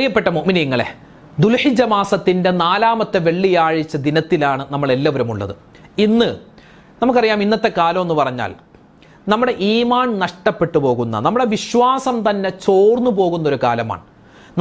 പ്രിയപ്പെട്ട മുഅ്മിനീങ്ങളെ, ദുൽഹിജ്ജ മാസത്തിൻ്റെ 4-ാമത്തെ വെള്ളിയാഴ്ച ദിനത്തിലാണ് നമ്മൾ എല്ലാവരും ഉള്ളത്. ഇന്ന് നമുക്കറിയാം, ഇന്നത്തെ കാലം എന്ന് പറഞ്ഞാൽ നമ്മുടെ ഈമാൻ നഷ്ടപ്പെട്ടു പോകുന്ന, നമ്മുടെ വിശ്വാസം തന്നെ ചോർന്നു പോകുന്ന ഒരു കാലമാണ്.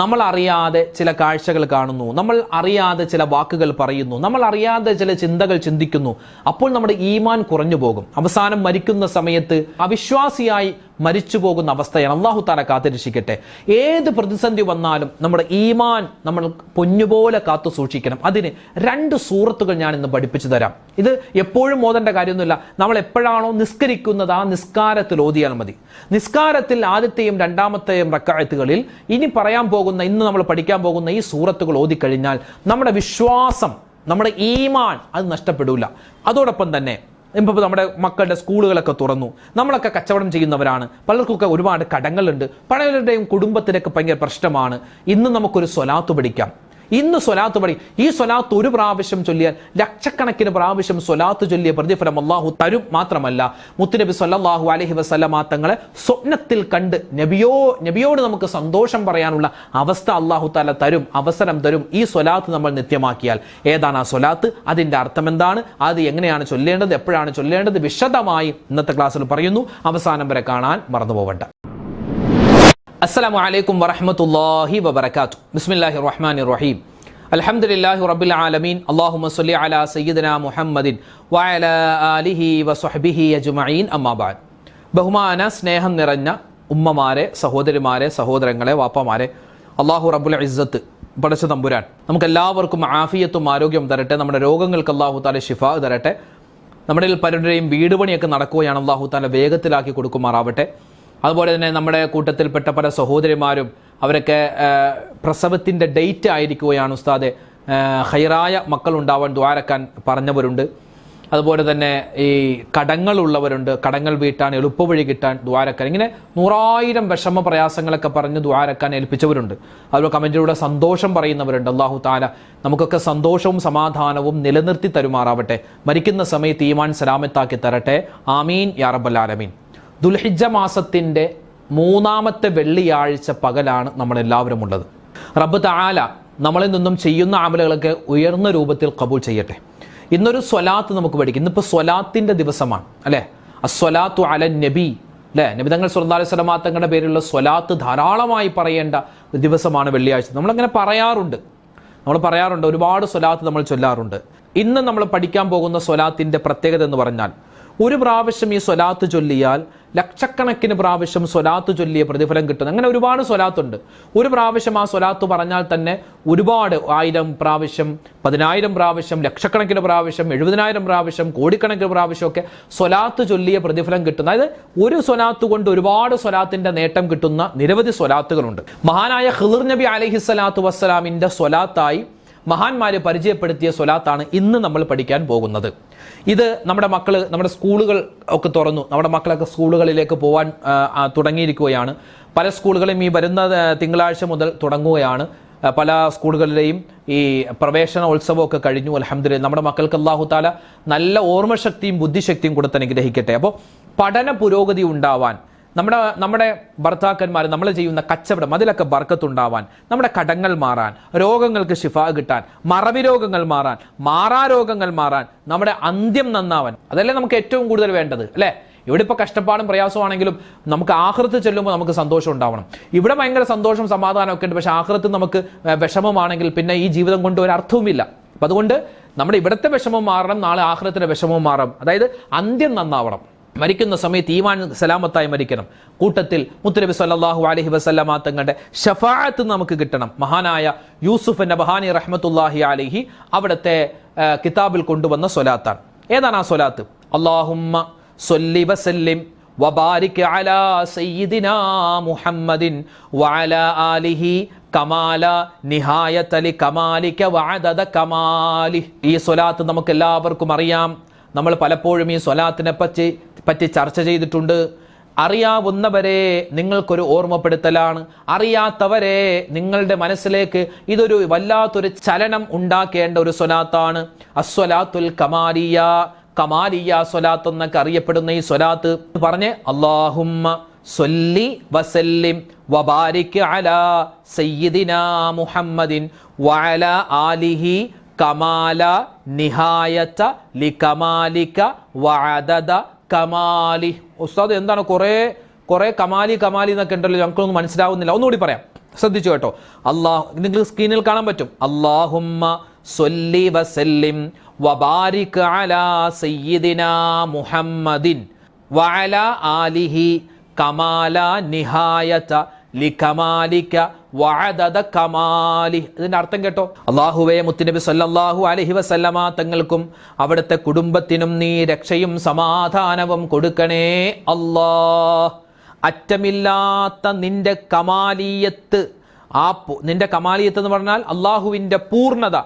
നമ്മൾ അറിയാതെ ചില കാഴ്ചകൾ കാണുന്നു, നമ്മൾ അറിയാതെ ചില വാക്കുകൾ പറയുന്നു, നമ്മൾ അറിയാതെ ചില ചിന്തകൾ ചിന്തിക്കുന്നു. അപ്പോൾ നമ്മുടെ ഈമാൻ കുറഞ്ഞു പോകും. അവസാനം മരിക്കുന്ന സമയത്ത് അവിശ്വാസിയായി മരിച്ചു പോകുന്ന അവസ്ഥയാണ്. അല്ലാഹു തആല കാത്തുരക്ഷിക്കട്ടെ. ഏത് പ്രതിസന്ധി വന്നാലും നമ്മുടെ ഈമാൻ നമ്മൾ പൊന്നുപോലെ കാത്തു സൂക്ഷിക്കണം. അതിന് 2 സൂറത്തുകൾ ഞാൻ ഇന്ന് പഠിപ്പിച്ചു തരാം. ഇത് എപ്പോഴും ഓതേണ്ട കാര്യമൊന്നുമില്ല. നമ്മൾ എപ്പോഴാണോ നിസ്കരിക്കുന്നത് ആ നിസ്കാരത്തിൽ ഓതിയാൽ മതി. നിസ്കാരത്തിൽ ആദ്യത്തെയും 2-ാമത്തെയും റക്അത്തുകളിൽ ഇന്ന് നമ്മൾ പഠിക്കാൻ പോകുന്ന ഈ സൂറത്തുകൾ ഓതിക്കഴിഞ്ഞാൽ നമ്മുടെ വിശ്വാസം, നമ്മുടെ ഈമാൻ അത് നഷ്ടപ്പെടില്ല. അതോടൊപ്പം തന്നെ ഇപ്പോൾ നമ്മുടെ മക്കളുടെ സ്കൂളുകളൊക്കെ തുറന്നു. നമ്മളൊക്കെ കച്ചവടം ചെയ്യുന്നവരാണ്. പലർക്കൊക്കെ ഒരുപാട് കടങ്ങളുണ്ട്. പലരുടെയും കുടുംബത്തിനൊക്കെ ഭയങ്കര പ്രശ്നമാണ്. ഇന്ന് നമുക്കൊരു സ്വലാത്ത് പഠിക്കാം. ഇന്ന് സ്വലാത്ത് പഠി. ഈ സ്വലാത്ത് ഒരു പ്രാവശ്യം ചൊല്ലിയാൽ ലക്ഷക്കണക്കിന് പ്രാവശ്യം സ്വലാത്ത് ചൊല്ലിയ പ്രതിഫലം അള്ളാഹു തരും. മാത്രമല്ല, മുത്തുനബി സല്ലല്ലാഹു അലൈഹി വസല്ലമ തങ്ങളെ സ്വപ്നത്തിൽ കണ്ട് നബിയോട് നമുക്ക് സന്തോഷം പറയാനുള്ള അവസ്ഥ അള്ളാഹു തആല തരും, അവസരം തരും. ഈ സ്വലാത്ത് നമ്മൾ നിത്യമാക്കിയാൽ. ഏതാണ് ആ സ്വലാത്ത്, അതിൻ്റെ അർത്ഥം എന്താണ്, അത് എങ്ങനെയാണ് ചൊല്ലേണ്ടത്, എപ്പോഴാണ് ചൊല്ലേണ്ടത്, വിശദമായി ഇന്നത്തെ ക്ലാസ്സിൽ പറയുന്നു. അവസാനം വരെ കാണാൻ മറന്നു പോവണ്ട. അസ്സലാമു അലൈക്കും വറഹ്മത്തുള്ളാഹി വബറകാതുഹു. ബിസ്മില്ലാഹിർ റഹ്മാനിർ റഹീം. അൽഹംദുലില്ലാഹി റബ്ബിൽ ആലമീൻ. അല്ലാഹുമ്മ സ്വല്ലി അലാ സയ്യിദിനാ മുഹമ്മദിൻ വഅലാ ആലിഹി വസ്വഹ്ബിഹി അജ്മഈൻ. അമ്മാ ബഅദ്. ബഹുമാന സ്നേഹം നിറഞ്ഞ ഉമ്മമാരെ, സഹോദരിമാരെ, സഹോദരങ്ങളെ, വാപ്പമാരെ, അല്ലാഹു റബ്ബുൽ ഇസ്സത്ത് പടച്ച തമ്പുരാൻ നമുക്കെല്ലാവർക്കും ആഫിയത്തും ആരോഗ്യം തരട്ടെ. നമ്മുടെ രോഗങ്ങൾക്ക് അല്ലാഹു തആല ശിഫാ തരട്ടെ. നമ്മുടെ പലരുടെയും വീട് പണിയൊക്കെ നടക്കുകയാണ്. അല്ലാഹു തആല വേഗത്തിലാക്കി കൊടുക്കുമാറാവട്ടെ. അതുപോലെ തന്നെ നമ്മുടെ കൂട്ടത്തിൽപ്പെട്ട പല സഹോദരിമാരും അവരൊക്കെ പ്രസവത്തിൻ്റെ ഡേറ്റ് ആയിരിക്കുകയാണ്. ഉസ്താദെ, ഖൈറായ മക്കളുണ്ടാവാൻ ദുആരക്കാൻ പറഞ്ഞവരുണ്ട്. അതുപോലെ തന്നെ ഈ കടങ്ങളുള്ളവരുണ്ട്, കടങ്ങൾ വീട്ടാൻ, എളുപ്പവഴി കിട്ടാൻ ദുആരക്കാൻ, ഇങ്ങനെ 100,000 വിഷമ പ്രയാസങ്ങളൊക്കെ പറഞ്ഞ് ദുആരക്കാൻ ഏൽപ്പിച്ചവരുണ്ട്. അതുപോലെ കമൻറ്റിലൂടെ സന്തോഷം പറയുന്നവരുണ്ട്. അല്ലാഹു തആല നമുക്കൊക്കെ സന്തോഷവും സമാധാനവും നിലനിർത്തി തരുമാറാവട്ടെ. മരിക്കുന്ന സമയത്ത് ഈമാൻ സലാമത്താക്കി തരട്ടെ. ആമീൻ യാ റബ്ബൽ ആലമീൻ. ദുൽഹിജ്ജ മാസത്തിൻ്റെ 3-ാമത്തെ വെള്ളിയാഴ്ച പകലാണ് നമ്മളെല്ലാവരും ഉള്ളത്. റബ്ബ് തആല നമ്മളിൽ നിന്നും ചെയ്യുന്ന അമലുകളൊക്കെ ഉയർന്ന രൂപത്തിൽ ഖബൂൽ ചെയ്യട്ടെ. ഇന്നൊരു സ്വലാത്ത് നമുക്ക് പഠിക്കും. ഇന്നിപ്പോൾ സ്വലാത്തിൻ്റെ ദിവസമാണ്, അല്ലേ? അസ്വലാത്തു അലൻ നബി, അല്ലേ? നബി തങ്ങൾ സല്ലല്ലാഹു അലൈഹി വസല്ലം തങ്ങളുടെ പേരിലുള്ള സ്വലാത്ത് ധാരാളമായി പറയേണ്ട ദിവസമാണ് വെള്ളിയാഴ്ച. നമ്മളങ്ങനെ പറയാറുണ്ട്, ഒരുപാട് സ്വലാത്ത് നമ്മൾ ചൊല്ലാറുണ്ട്. ഇന്ന് നമ്മൾ പഠിക്കാൻ പോകുന്ന സ്വലാത്തിൻ്റെ പ്രത്യേകത എന്ന് പറഞ്ഞാൽ, ഒരു പ്രാവശ്യം ഈ സ്വലാത്ത് ചൊല്ലിയാൽ ലക്ഷക്കണക്കിന് പ്രാവശ്യം സ്വലാത്ത് ചൊല്ലിയ പ്രതിഫലം കിട്ടുന്നു. അങ്ങനെ ഒരുപാട് സ്വലാത്തുണ്ട്. ഒരു പ്രാവശ്യം ആ സ്വലാത്ത് പറഞ്ഞാൽ തന്നെ ഒരുപാട് 1000 പ്രാവശ്യം, 10,000 പ്രാവശ്യം, ലക്ഷക്കണക്കിന് പ്രാവശ്യം, 70,000 പ്രാവശ്യം, കോടിക്കണക്കിന് പ്രാവശ്യമൊക്കെ സ്വലാത്ത് ചൊല്ലിയ പ്രതിഫലം കിട്ടുന്നു. അതായത് ഒരു സ്വലാത്ത് കൊണ്ട് ഒരുപാട് സ്വലാത്തിന്റെ നേട്ടം കിട്ടുന്ന നിരവധി സ്വലാത്തുകളുണ്ട്. മഹാനായ ഖിളിർ നബി അലൈഹിസ്സലാത്തു വസ്സലാമിന്റെ സ്വലാത്തായി മഹാന്മാരെ പരിചയപ്പെടുത്തിയ സ്വലാത്താണ് ഇന്ന് നമ്മൾ പഠിക്കാൻ പോകുന്നത്. ഇത് നമ്മുടെ സ്കൂളുകൾ ഒക്കെ തുറന്നു. നമ്മുടെ മക്കളൊക്കെ സ്കൂളുകളിലേക്ക് പോകാൻ തുടങ്ങിയിരിക്കുകയാണ്. പല സ്കൂളുകളും ഈ വരുന്ന തിങ്കളാഴ്ച മുതൽ തുടങ്ങുകയാണ്. പല സ്കൂളുകളിലെയും ഈ പ്രവേശനോത്സവമൊക്കെ കഴിഞ്ഞു. അൽഹംദുലില്ലാഹ്. നമ്മുടെ മക്കൾക്ക് അല്ലാഹു തആല നല്ല ഓർമ്മശക്തിയും ബുദ്ധിശക്തിയും കൊടുത്ത് അനുഗ്രഹിക്കട്ടെ. അപ്പോൾ പഠന പുരോഗതി ഉണ്ടാവാൻ, നമ്മുടെ ഭർത്താക്കന്മാർ നമ്മൾ ചെയ്യുന്ന കച്ചവടം അതിലൊക്കെ ബർക്കത്തുണ്ടാവാൻ, നമ്മുടെ കടങ്ങൾ മാറാൻ, രോഗങ്ങൾക്ക് ശിഫാ കിട്ടാൻ, മറവി രോഗങ്ങൾ മാറാൻ, മാറാരോഗങ്ങൾ മാറാൻ, നമ്മുടെ അന്ത്യം നന്നാവാൻ, അതല്ലേ നമുക്ക് ഏറ്റവും കൂടുതൽ വേണ്ടത്, അല്ലേ? ഇവിടെ ഇപ്പോൾ കഷ്ടപ്പാടും പ്രയാസമാണെങ്കിലും നമുക്ക് ആഖിറത്ത് ചെല്ലുമ്പോൾ നമുക്ക് സന്തോഷം ഉണ്ടാവണം. ഇവിടെ ഭയങ്കര സന്തോഷം സമാധാനം ഒക്കെ ഉണ്ട്. പക്ഷെ ആഖിറത്ത് നമുക്ക് വിഷമമാണെങ്കിൽ പിന്നെ ഈ ജീവിതം കൊണ്ട് ഒരു അർത്ഥവുമില്ല. അപ്പം അതുകൊണ്ട് നമ്മുടെ ഇവിടുത്തെ വിഷമം മാറണം, നാളെ ആഖിറത്തിന്റെ വിഷമവും മാറണം. അതായത് അന്ത്യം നന്നാവണം. മരിക്കുന്ന സമയത്ത് ഈമാൻ സലാമത്തായി മരിക്കണം. കൂട്ടത്തിൽ മുത്തുനബി സല്ലല്ലാഹു അലൈഹി വസല്ലമ തങ്ങളുടെ ശഫാഅത്ത് നമുക്ക് കിട്ടണം. മഹാനായ യൂസുഫ് നബഹാനി റഹ്മത്തുള്ളാഹി അലൈഹി അവിടുത്തെ കിതാബിൽ കൊണ്ടുവന്ന സ്വലാത്താണ്. ഏതാണ് ആ സ്വലാത്ത്? അല്ലാഹുമ്മ സ്വല്ലി വസല്ലിം വബാരിക് അലാ സയ്യിദിനാ മുഹമ്മദിൻ വഅലാ ആലിഹി കമാല നിഹായതലി കമാലിക വഅദദ കമാലി. ഈ സ്വലാത്ത് നമുക്ക് എല്ലാവർക്കും അറിയാം. നമ്മൾ പലപ്പോഴും ഈ സ്വലാത്തിനെ പറ്റി ചർച്ച ചെയ്തിട്ടുണ്ട്. അറിയാവുന്നവരെ നിങ്ങൾക്കൊരു ഓർമ്മപ്പെടുത്തലാണ്. അറിയാത്തവരെ നിങ്ങളുടെ മനസ്സിലേക്ക് ഇതൊരു വല്ലാത്തൊരു ചലനം ഉണ്ടാക്കേണ്ട ഒരു സ്വലാത്താണ്. അസ്വലാത്തുൽ കമാലിയ സ്വലാത്ത് എന്നൊക്കെ അറിയപ്പെടുന്ന ഈ സ്വലാത്ത് പറഞ്ഞ് അല്ലാഹുമ്മ സ്വല്ലി വസല്ലിം വബാരിക് അലാ സയ്യിദിനാ മുഹമ്മദിൻ വഅലാ ആലിഹി കമാല നിഹായത ലികമാലിക വഅദദ കമാലി. ഉസ്താദ് എന്താണ് കുറേ കമാലി എന്നൊക്കെ ഉണ്ടല്ലോ, ഞങ്ങൾക്കൊന്നും മനസ്സിലാവുന്നില്ല. ഒന്നുകൂടി പറയാം, ശ്രദ്ധിച്ചു കേട്ടോ. നിങ്ങൾ സ്ക്രീനിൽ കാണാൻ പറ്റും. അല്ലാഹുമ്മ സ്വല്ലി വസല്ലിം വബാരിക് അലാ സയ്യിദിനാ മുഹമ്മദിൻ വഅലാ ആലിഹി കമാല നിഹായത ലികമാലിക വഅദദ കമാലി. ഇതിന്റെ അർത്ഥം കേട്ടോ. അല്ലാഹുവേ, മുത്തുനബി സല്ലല്ലാഹു അലൈഹി വസല്ലമ തങ്ങൾക്കും അവിടുത്തെ കുടുംബത്തിനും നീ രക്ഷയും സമാധാനവും കൊടുക്കണേ അല്ലാഹ്. അറ്റമില്ലാത്ത നിന്റെ കമാലിയത്ത്, നിന്റെ കമാലിയത്ത് എന്ന് പറഞ്ഞാൽ അള്ളാഹുവിൻ്റെ പൂർണ്ണത.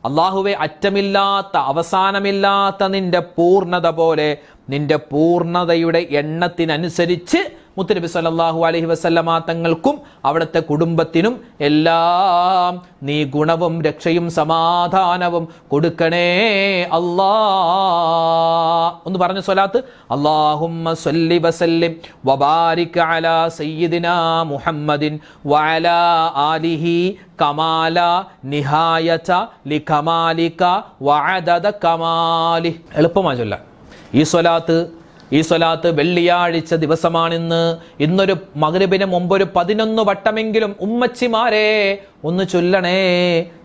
അള്ളാഹുവെ, അറ്റമില്ലാത്ത അവസാനമില്ലാത്ത നിന്റെ പൂർണ്ണത പോലെ നിന്റെ പൂർണ്ണതയുടെ എണ്ണത്തിനനുസരിച്ച് മുത്തുനബി സല്ലല്ലാഹു അലൈഹി വസല്ലമ തങ്ങൾക്കും അവിടുത്തെ കുടുംബത്തിനും എല്ലാം നീ ഗുണവും രക്ഷയും സമാധാനവും കൊടുക്കണേ അല്ലാ. ഒന്ന് പറഞ്ഞ സ്വലാത്ത്. അല്ലാഹുമ്മ സ്വല്ലി വസല്ലിം വബാരിക് അലാ സയ്യിദിനാ മുഹമ്മദിൻ വഅലാ ആലിഹി കമാല നിഹായത ലികമാലിക വഅദദ കമാലി. എളുപ്പമായി ചൊല്ലാൻ ഈ സ്വലാത്ത് വെള്ളിയാഴ്ച ദിവസമാണിന്ന്. ഇന്നൊരു മഗ്രിബിന് മുമ്പൊരു 11 വട്ടമെങ്കിലും ഉമ്മച്ചിമാരെ ഒന്ന് ചൊല്ലണേ,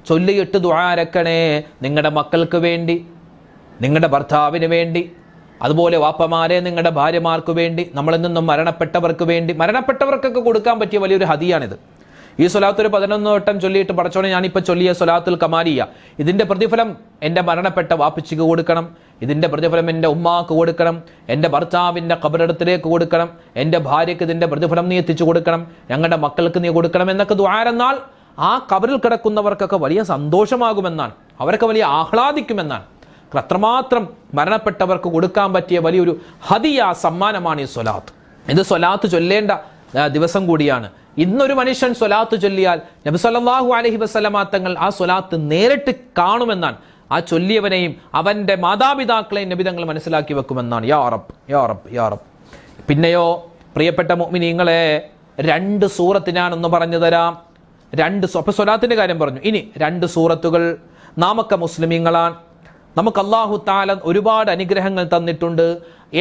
ചൊല്ലിയിട്ട് ദുആരക്കണേ. നിങ്ങളുടെ മക്കൾക്ക് വേണ്ടി, നിങ്ങളുടെ ഭർത്താവിന് വേണ്ടി, അതുപോലെ വാപ്പമാരെ നിങ്ങളുടെ ഭാര്യമാർക്ക് വേണ്ടി, നമ്മളിൽ നിന്നും മരണപ്പെട്ടവർക്ക് വേണ്ടി, മരണപ്പെട്ടവർക്കൊക്കെ കൊടുക്കാൻ പറ്റിയ വലിയൊരു ഹദിയാണിത്. ഈ സ്വലാത്ത് ഒരു 11 വട്ടം ചൊല്ലിയിട്ട് പടച്ചോനെ ഞാനിപ്പോൾ ചൊല്ലിയ സ്വലാത്തുൽ കമാലിയ, ഇതിൻ്റെ പ്രതിഫലം എൻ്റെ മരണപ്പെട്ട വാപ്പച്ചിക്ക് കൊടുക്കണം, ഇതിൻ്റെ പ്രതിഫലം എൻ്റെ ഉമ്മാക്ക് കൊടുക്കണം, എൻ്റെ ഭർത്താവിൻ്റെ ഖബറിടത്തിലേക്ക് കൊടുക്കണം, എൻ്റെ ഭാര്യയ്ക്ക് ഇതിൻ്റെ പ്രതിഫലം നീ എത്തിച്ചു കൊടുക്കണം, ഞങ്ങളുടെ മക്കൾക്ക് നീ കൊടുക്കണം എന്നൊക്കെ ദുആരെന്നാൽ ആ ഖബറിൽ കിടക്കുന്നവർക്കൊക്കെ വലിയ സന്തോഷമാകുമെന്നാണ്, അവരൊക്കെ വലിയ ആഹ്ലാദിക്കുമെന്നാണ്. അത്രമാത്രം മരണപ്പെട്ടവർക്ക് കൊടുക്കാൻ പറ്റിയ വലിയൊരു ഹദിയ, സമ്മാനമാണ് ഈ സ്വലാത്ത്. ഇത് സ്വലാത്ത് ചൊല്ലേണ്ട ദിവസം കൂടിയാണ്. ഇന്നൊരു മനുഷ്യൻ സ്വലാത്ത് ചൊല്ലിയാൽ നബി സല്ലല്ലാഹു അലൈഹി വസല്ലമ തങ്ങൾ ആ സ്വലാത്ത് നേരിട്ട് കാണുമെന്നാണ്. ആ ചൊല്ലിയവനെയും അവൻ്റെ മാതാപിതാക്കളെയും നബി തങ്ങൾ മനസ്സിലാക്കി വെക്കുമെന്നാണ്. യാ റബ്ബ് യാ റബ്ബ് യാ റബ്ബ്. പിന്നെയോ പ്രിയപ്പെട്ട മുഅ്മിനീങ്ങളെ, 2 സൂറത്ത് ഞാനൊന്ന് പറഞ്ഞു തരാം. അപ്പോൾ സ്വലാത്തിൻ്റെ കാര്യം പറഞ്ഞു. ഇനി 2 സൂറത്തുകൾ. നാമൊക്കെ മുസ്ലിമീങ്ങളാണ്, നമുക്ക് അല്ലാഹു തആല ഒരുപാട് അനുഗ്രഹങ്ങൾ തന്നിട്ടുണ്ട്.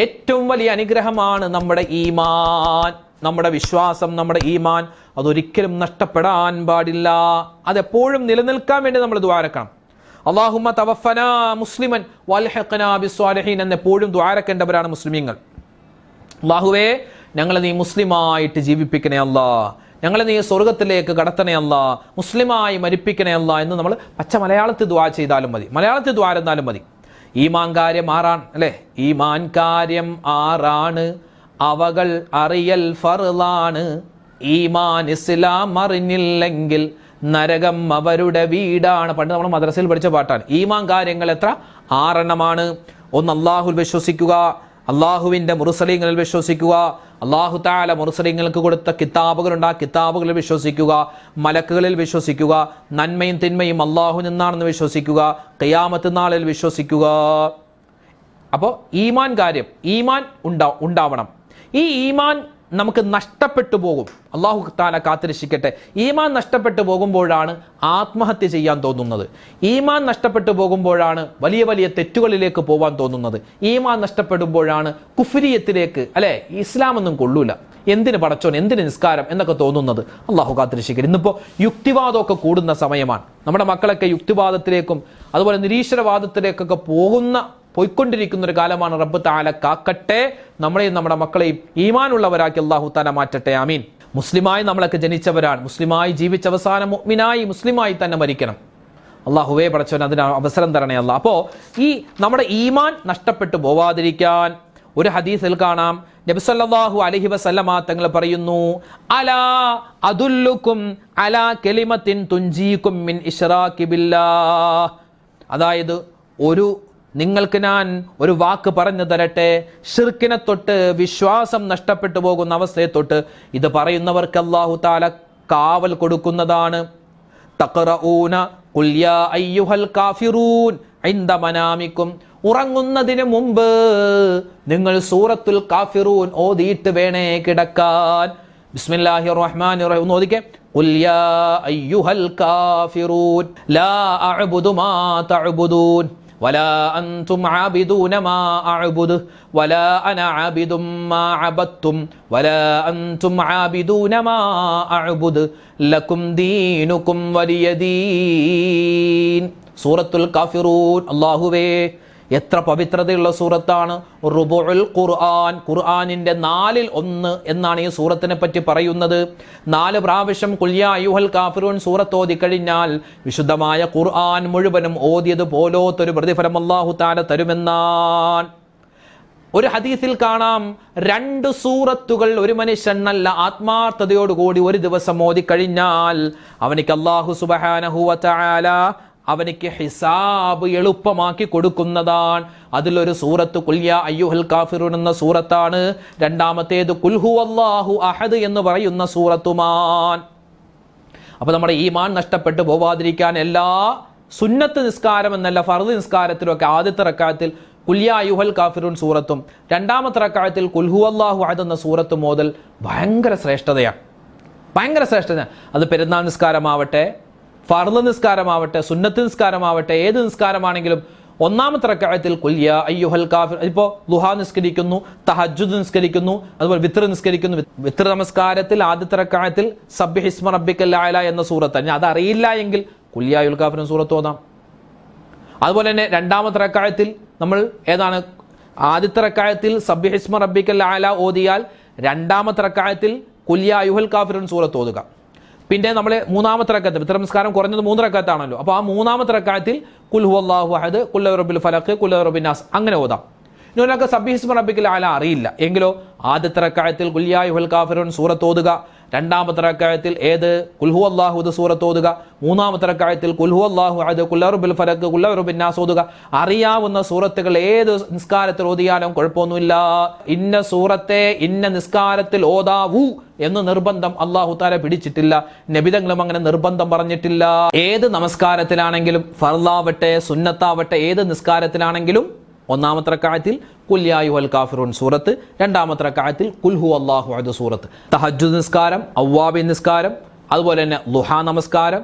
ഏറ്റവും വലിയ അനുഗ്രഹമാണ് നമ്മുടെ ഈമാൻ, നമ്മുടെ വിശ്വാസം, നമ്മുടെ ഈമാൻ. അതൊരിക്കലും നഷ്ടപ്പെടാൻ പാടില്ല. അതെപ്പോഴും നിലനിൽക്കാൻ വേണ്ടി നമ്മൾ ദുആരക്കണം. അല്ലാഹുമ്മ തവഫനാ മുസ്ലിമൻ വൽഹിഖ്നാ ബിസ്സാലിഹീൻ എന്നെപ്പോഴും ദുആരക്കേണ്ടവരാണ് മുസ്ലിമീങ്ങൾ. അല്ലാഹുവേ, ഞങ്ങളെ നീ മുസ്ലിമായിട്ട് ജീവിപ്പിക്കണേ അല്ലാ, ഞങ്ങളെ നീ സ്വർഗത്തിലേക്ക് കടത്തണേ അല്ലാ, മുസ്ലിമായി മരിപ്പിക്കണേ അല്ലാ എന്ന് നമ്മൾ പച്ച മലയാളത്തിൽ ദുആ ചെയ്താലും മതി, മലയാളത്തിൽ ദുആ ഇരുന്നാലും മതി. ഈമാൻ കാര്യം 6 അല്ലേ? ഈമാൻ കാര്യം 6 അവകൾ അറിയൽ ഫർളാണ്. ഈമാൻ ഇസ്ലാം അറിഞ്ഞില്ലെങ്കിൽ നരകം അവരുടെ വീടാണ്. പണ്ട് നമ്മൾ മദ്രസയിൽ പഠിച്ച പാട്ടാണ്. ഈമാൻ കാര്യങ്ങൾ എത്ര? 6 ഒന്ന്, അല്ലാഹുൽ വിശ്വസിക്കുക, അള്ളാഹുവിൻ്റെ മുർസലീങ്ങളിൽ വിശ്വസിക്കുക, അള്ളാഹു തആല മുർസലീങ്ങൾക്ക് കൊടുത്ത കിതാബുകളുണ്ട്, ആ കിതാബുകളിൽ വിശ്വസിക്കുക, മലക്കുകളിൽ വിശ്വസിക്കുക, നന്മയും തിന്മയും അള്ളാഹു നിന്നാണെന്ന് വിശ്വസിക്കുക, ഖിയാമത്ത് നാളിൽ വിശ്വസിക്കുക. അപ്പോൾ ഈമാൻ കാര്യം, ഈമാൻ ഉണ്ടാവണം. ഈ ഈമാൻ നമുക്ക് നഷ്ടപ്പെട്ടു പോകും, അള്ളാഹു തആല കാത്തിരക്ഷിക്കട്ടെ. ഈമാൻ നഷ്ടപ്പെട്ടു പോകുമ്പോഴാണ് ആത്മഹത്യ ചെയ്യാൻ തോന്നുന്നത്. ഈമാൻ നഷ്ടപ്പെട്ടു പോകുമ്പോഴാണ് വലിയ വലിയ തെറ്റുകളിലേക്ക് പോകാൻ തോന്നുന്നത്. ഈമാൻ നഷ്ടപ്പെടുമ്പോഴാണ് കുഫ്രിയത്തിലേക്ക്, അല്ലെ, ഇസ്ലാമൊന്നും കൊള്ളൂല, എന്തിന് പടച്ചോൻ, എന്തിന് നിസ്കാരം എന്നൊക്കെ തോന്നുന്നത്. അള്ളാഹു കാത്തിരക്ഷിക്കട്ടെ. ഇന്നിപ്പോൾ യുക്തിവാദമൊക്കെ കൂടുന്ന സമയമാണ്. നമ്മുടെ മക്കളൊക്കെ യുക്തിവാദത്തിലേക്കും അതുപോലെ നിരീശ്വരവാദത്തിലേക്കൊക്കെ പോയിക്കൊണ്ടിരിക്കുന്ന ഒരു കാലമാണ്. റബ്ബ് തആല കാക്കട്ടെ, നമ്മളെയും നമ്മുടെ മക്കളെയും ഈമാനുള്ളവരാക്കി അല്ലാഹു തആല മാറ്റട്ടെ. ആമീൻ. മുസ്ലിമായി നമ്മളൊക്കെ ജനിച്ചവരാണ്. മുസ്ലിമായി ജീവിച്ച അവസാനം മുഅ്മിനായി മുസ്ലിമായി തന്നെ മരിക്കണം. അല്ലാഹുവേ പടച്ചോൻ അതിന് അവസരം തരണേ അല്ലാ. അപ്പോൾ ഈ നമ്മുടെ ഈമാൻ നഷ്ടപ്പെട്ടു പോവാതിരിക്കാൻ ഒരു ഹദീസിൽ കാണാം, നബി സല്ലല്ലാഹു അലൈഹി വസല്ലമ തങ്ങൾ പറയുന്നു, അലാ അദുല്ലുക്കും അലാ കലിമത്തിൻ തുൻജീകും മിൻ ഇശ്റാകി ബില്ലാഹ്. അതായത് നിങ്ങൾക്ക് ഞാൻ ഒരു വാക്ക് പറഞ്ഞു തരട്ടെ, ഷിർക്കിനെ തൊട്ട്, വിശ്വാസം നഷ്ടപ്പെട്ടു പോകുന്ന അവസ്ഥയെ തൊട്ട് ഇത് പറയുന്നവർക്ക് അല്ലാഹു തആല കാവൽ കൊടുക്കുന്നതാണ്. തഖറഊന ഖുൽ യാ അയ്യുഹൽ കാഫിറൂൻ ഇൻദ മനാമിക്കും ഉറങ്ങുന്നതിന് മുമ്പ് നിങ്ങൾ സൂറത്തുൽ കാഫിറൂൻ ഓതിയിട്ട് വേണേ കിടക്കാൻ. ബിസ്മില്ലാഹിർ റഹ്മാനിർ റഹീം ഒന്ന് ഓതിക്കേ. ഖുൽ യാ അയ്യുഹൽ കാഫിറൂൻ ലാ അഅ്ബുദു മാ തഅ്ബുദൂൻ വലാ അൻതും ആബിദൂന മാ അഅ്ബുദു വലാ അന ആബിദും മാ അബദ്തും വലാ അൻതും ആബിദൂന മാ അഅ്ബുദു ലക്കും ദീനുക്കും വലിയദീൻ. സൂറത്തുൽ കാഫിറൂൻ. അല്ലാഹുവേ, എത്ര പവിത്രതയുള്ള സൂറത്താണ്. റുബുഉൽ ഖുർആൻ, ഖുർആനിന്റെ 1/4 എന്നാണ് ഈ സൂറത്തിനെ പറ്റി പറയുന്നത്. 4 പ്രാവശ്യം ഖുൽ യാ അയ്യുഹൽ കാഫിറൂൻ സൂറത്ത് ഓതി കഴിഞ്ഞാൽ വിശുദ്ധമായ ഖുർആൻ മുഴുവനും ഓതിയത് പോലോത്തൊരു പ്രതിഫലം അല്ലാഹു തആല തരുമെന്നാണ്. ഒരു ഹദീസിൽ കാണാം, 2 സൂറത്തുകൾ ഒരു മനുഷ്യൻ നല്ല ആത്മാർത്ഥതയോടുകൂടി ഒരു ദിവസം ഓതി കഴിഞ്ഞാൽ അവനിക്ക് അല്ലാഹു സുബ്ഹാനഹു വ തആല അവനിക്ക് ഹിസാബ് എളുപ്പമാക്കി കൊടുക്കുന്നതാണ്. അതിലൊരു സൂറത്ത് ഖുൽ യാ അയ്യുഹൽ കാഫിറൂൻ എന്ന സൂറത്താണ്. രണ്ടാമത്തേത് ഖുൽ ഹുവല്ലാഹു അഹദ് എന്ന് പറയുന്ന സൂറത്തുമാൻ. അപ്പോൾ നമ്മുടെ ഈമാൻ നഷ്ടപ്പെട്ടു പോവാതിരിക്കാൻ എല്ലാ സുന്നത്ത് നിസ്കാരം എന്നല്ല ഫർദ് നിസ്കാരത്തിലൊക്കെ ആദ്യത്തെ റക്അത്തിൽ ഖുൽ യാ അയ്യുഹൽ കാഫിറൂൻ സൂറത്തും രണ്ടാമത്തെ റക്അത്തിൽ ഖുൽ ഹുവല്ലാഹു അഹദ് എന്ന സൂറത്തും ഓതൽ ഭയങ്കര ശ്രേഷ്ഠതയാണ്. ഭയങ്കര ശ്രേഷ്ഠത. അത് പെരുന്നാൾ നിസ്കാരമാവട്ടെ, ഫർള് നിസ്കാരമാവട്ടെ, സുന്നത്ത് നിസ്കാരമാവട്ടെ, ഏത് നിസ്കാരമാണെങ്കിലും ഒന്നാമത്തെ റക്അത്തിൽ ഖുൽ യാ അയ്യുഹൽ കാഫിർ. ഇപ്പോൾ ദുഹാ നിസ്കരിക്കുന്നു, തഹജ്ജുദ് നിസ്കരിക്കുന്നു, അതുപോലെ വിത്ർ നിസ്കരിക്കുന്നു. വിത്ർ നമസ്കാരത്തിൽ ആദ്യത്തെ റക്അത്തിൽ സബ്ബിഹിസ്മ റബ്ബിക്കൽ അഅല എന്ന സൂറത്ത്. ഞാൻ അതറിയില്ല എങ്കിൽ ഖുൽ യാ അയ്യുഹൽ കാഫിർ സൂറത്ത് ഓതാം. അതുപോലെ തന്നെ രണ്ടാമത്തെ റക്അത്തിൽ നമ്മൾ ഏതാണ്, ആദ്യത്തെ റക്അത്തിൽ സബ്ബിഹിസ്മ റബ്ബിക്കൽ അഅല ഓതിയാൽ രണ്ടാമത്തെ റക്അത്തിൽ ഖുൽ യാ അയ്യുഹൽ കാഫിർ സൂറത്ത് ഓതുക. പിന്നെ നമ്മൾ മൂന്നാമത്തെ റക്അത്ത്, വിത്ർ നമസ്കാരം കുറഞ്ഞത് 3 റക്അത്താണല്ലോ. അപ്പോൾ ആ മൂന്നാമത്തെ റക്അത്തിൽ ഖുൽ ഹുവല്ലാഹു അഹദ്, ഖുൽ റബ്ബിൽ ഫലഖ്, ഖുൽ റബ്ബിൻ നാസ് അങ്ങനെ ഓതാം. ഇനി ഒരാൾക്ക് സബ്ബിഹിസ്മ റബ്ബിക്കൽ അഅല അറിയില്ല എങ്കിലോ ആദ്യത്തെ റക്അത്തിൽ ഖുൽ യാ അയ്യുഹൽ കാഫിറൂൻ സൂറത്ത് ഓതുക. രണ്ടാമത്തെ റക്അത്തിൽ ഏത് ഖുൽ ഹുവല്ലാഹു അഹദ് സൂറത്ത് ഓതുക. മൂന്നാമത്തെ റക്അത്തിൽ ഖുൽ ഹുവല്ലാഹു അഹദ്, ഖുൽ റബ്ബിൽ ഫലഖ്, ഖുൽ റബ്ബിൻ നാസ് ഓതുക. അറിയാവുന്ന സൂറത്തുകൾ ഏത് നിസ്കാരത്തിൽ ഓതിയാലും കുഴപ്പമൊന്നുമില്ല. ഇന്ന സൂറത്തെ ഇന്ന നിസ്കാരത്തിൽ ഓതാവൂ എന്ന് നിർബന്ധം അല്ലാഹു തആല പിടിച്ചിട്ടില്ല. നബിതങ്ങളും അങ്ങനെ നിർബന്ധം പറഞ്ഞിട്ടില്ല. ഏത് നമസ്കാരത്തിലാണെങ്കിലും ഫർളാവട്ടെ സുന്നത്താവട്ടെ ഏത് നിസ്കാരത്തിലാണെങ്കിലും ഒന്നാമത്തെ റക്അത്തിൽ ഖുൽ യാ അയ്യുഹൽ കാഫിറൂൻ സൂറത്ത്, രണ്ടാമത്തെ റക്അത്തിൽ ഖുൽ ഹുവല്ലാഹു അഹദ് സൂറത്ത്. തഹജ്ജുദ് നിസ്കാരം, അവ്വാബി നിസ്കാരം, അതുപോലെ തന്നെ ളുഹാ നമസ്കാരം.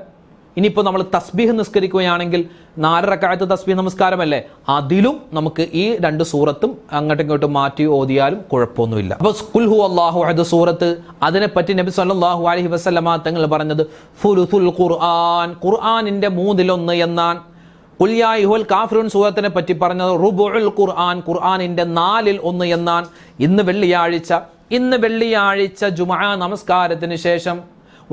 ഇനിയിപ്പോൾ നമ്മൾ തസ്ബീഹ് നിസ്കരിക്കുകയാണെങ്കിൽ 4 റക്അത്ത് തസ്ബീഹ് നമസ്കാരമല്ലേ, അതിലും നമുക്ക് ഈ 2 സൂറത്തും അങ്ങോട്ടും ഇങ്ങോട്ടും മാറ്റി ഓതിയാലും കുഴപ്പമൊന്നുമില്ല. അപ്പോൾ ഖുൽ ഹുവല്ലാഹു അഹദ് സൂറത്ത്, അതിനെപ്പറ്റി നബി സല്ലല്ലാഹു അലൈഹി വസല്ലമ തങ്ങൾ പറഞ്ഞത് ഫുലുസുൽ ഖുർആൻ, ഖുർആനിന്റെ 1/3 എന്നാണ്. ഖുൽ യാ അയ്യുഹൽ കാഫിറൂൻ സൂറത്തിനെ പറ്റി പറഞ്ഞത് റുബുഉൽ ഖുർആൻ, ഖുർആനിന്റെ 1/4 എന്നാണ്. ഇന്ന് വെള്ളിയാഴ്ച ജുമുഅ നമസ്കാരത്തിന് ശേഷം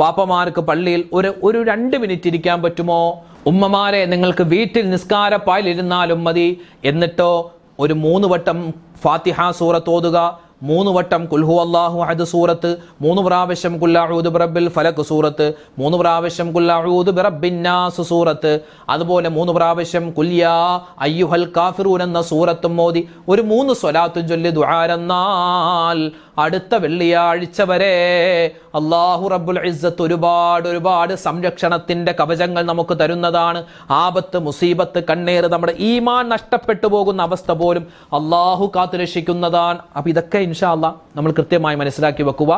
വാപ്പമാർക്ക് പള്ളിയിൽ ഒരു 2 മിനിറ്റ് ഇരിക്കാൻ പറ്റുമോ? ഉമ്മമാരെ, നിങ്ങൾക്ക് വീട്ടിൽ നിസ്കാരപ്പായിൽ ഇരുന്നാലും മതി. എന്നിട്ടോ ഒരു 3 വട്ടം ഫാത്തിഹ സൂറത്ത് ഓതുക, 3 വട്ടം ഖുൽ ഹുവല്ലാഹു അഹദ് സൂറത്ത്, 3 പ്രാവശ്യം ഖുൽ അഊദു ബിറബ്ബിൽ ഫലഖ് സൂറത്ത്, 3 പ്രാവശ്യം ഖുൽ അഊദു ബിറബ്ബിൻ നാസ് സൂറത്ത്, അതുപോലെ 3 പ്രാവശ്യം ഖുൽ യാ അയ്യുഹൽ കാഫിറൂൻ എന്ന സൂറത്തും ഓതി ഒരു 3 സ്വലാത്തും ചൊല്ലി ദുആരന്നാൽ അടുത്ത വെള്ളിയാഴ്ച വരെ അല്ലാഹു റബ്ബുൽ ഇസ്സത്ത് ഒരുപാട് സംരക്ഷണത്തിന്റെ കവചങ്ങൾ നമുക്ക് തരുന്നതാണ്. ആപത്ത്, മുസീബത്ത്, കണ്ണേറ്, നമ്മുടെ ഈമാൻ നഷ്ടപ്പെട്ടു പോകുന്ന അവസ്ഥ പോലും അല്ലാഹു കാത്തുരക്ഷിക്കുന്നതാണ്. അപ്പോൾ ഇതൊക്കെ ഇൻഷാ അല്ലാഹ് നമ്മൾ കൃത്യമായി മനസ്സിലാക്കി വെക്കുക.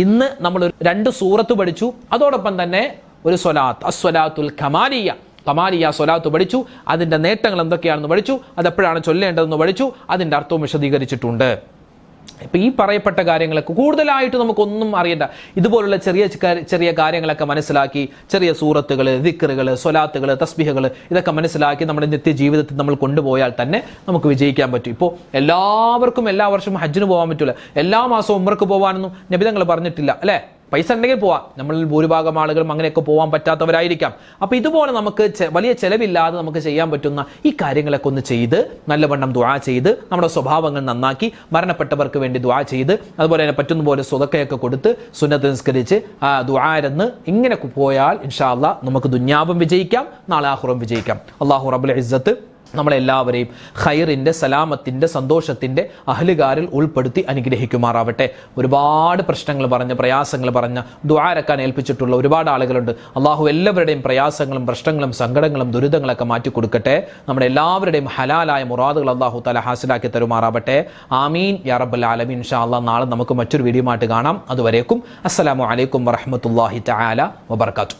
ഇന്ന് നമ്മൾ 2 സൂറത്ത് പഠിച്ചു, അതോടൊപ്പം തന്നെ ഒരു സ്വലാത്ത്, അസ്വലാത്തുൽ ഖമാലിയ സ്വലാത്ത് പഠിച്ചു. അതിന്റെ നേട്ടങ്ങൾ എന്തൊക്കെയാണെന്ന് പഠിച്ചു, അതെപ്പോഴാണ് ചൊല്ലേണ്ടതെന്ന് പഠിച്ചു, അതിന്റെ അർത്ഥവും വിശദീകരിച്ചിട്ടുണ്ട്. ഇപ്പം ഈ പറയപ്പെട്ട കാര്യങ്ങളൊക്കെ കൂടുതലായിട്ട് നമുക്കൊന്നും അറിയണ്ട. ഇതുപോലുള്ള ചെറിയ കാര്യങ്ങളൊക്കെ മനസ്സിലാക്കി ചെറിയ സൂറത്തുകൾ, ദിക്റുകൾ, സ്വലാത്തുകൾ, തസ്ബീഹുകൾ ഇതൊക്കെ മനസ്സിലാക്കി നമ്മുടെ നിത്യജീവിതത്തിൽ നമ്മൾ കൊണ്ടുപോയാൽ തന്നെ നമുക്ക് വിജയിക്കാൻ പറ്റും. ഇപ്പോൾ എല്ലാവർക്കും എല്ലാ വർഷവും ഹജ്ജിന് പോകാൻ പറ്റില്ല, എല്ലാ മാസവും ഉംറക്ക് പോകാനൊന്നും നബിതങ്ങൾ പറഞ്ഞിട്ടില്ല അല്ലേ. പൈസ ഉണ്ടെങ്കിൽ പോവാം. നമ്മളിൽ ഭൂരിഭാഗം ആളുകളും അങ്ങനെയൊക്കെ പോകാൻ പറ്റാത്തവരായിരിക്കാം. അപ്പോൾ ഇതുപോലെ നമുക്ക് വലിയ ചെലവില്ലാതെ നമുക്ക് ചെയ്യാൻ പറ്റുന്ന ഈ കാര്യങ്ങളൊക്കെ ഒന്ന് ചെയ്ത് നല്ലവണ്ണം ദുആ ചെയ്ത് നമ്മുടെ സ്വഭാവങ്ങൾ നന്നാക്കി മരണപ്പെട്ടവർക്ക് വേണ്ടി ദുആ ചെയ്ത് അതുപോലെ തന്നെ പറ്റുന്ന പോലെ സ്വതക്കയൊക്കെ കൊടുത്ത് സുന്നത്ത് നിസ്കരിച്ച് ദുആരന്ന് ഇങ്ങനെ പോയാൽ ഇൻഷാ അല്ലാഹ് നമുക്ക് ദുനിയാവും വിജയിക്കാം, നാളെ ആഖിറവും വിജയിക്കാം. അല്ലാഹു റബ്ബുൽ ഇസ്സത്ത് നമ്മളെല്ലാവരെയും ഖൈറിൻ്റെ, സലാമത്തിൻ്റെ, സന്തോഷത്തിൻ്റെ അഹ്ലുകാരിൽ ഉൾപ്പെടുത്തി അനുഗ്രഹിക്കുമാറാവട്ടെ. ഒരുപാട് പ്രശ്നങ്ങൾ പറഞ്ഞ്, പ്രയാസങ്ങൾ പറഞ്ഞ് ദുആരക്കാൻ ഏൽപ്പിച്ചിട്ടുള്ള ഒരുപാട് ആളുകളുണ്ട്. അള്ളാഹു എല്ലാവരുടെയും പ്രയാസങ്ങളും പ്രശ്നങ്ങളും സങ്കടങ്ങളും ദുരിതങ്ങളൊക്കെ മാറ്റിക്കൊടുക്കട്ടെ. നമ്മുടെ എല്ലാവരുടെയും ഹലാലായ മുറാദുകൾ അള്ളാഹു തആല ഹാസിലാക്കി തരുമാറാവട്ടെ. ആമീൻ യാ റബ്ബൽ ആലമീൻ. ഇൻഷാ അല്ലാഹ് നാളെ നമുക്ക് മറ്റൊരു വീഡിയോ ആയിട്ട് കാണാം. അതുവരേക്കും അസ്സലാമു അലൈക്കും വറഹ്മത്തുള്ളാഹി തആല വബറകാതുഹു.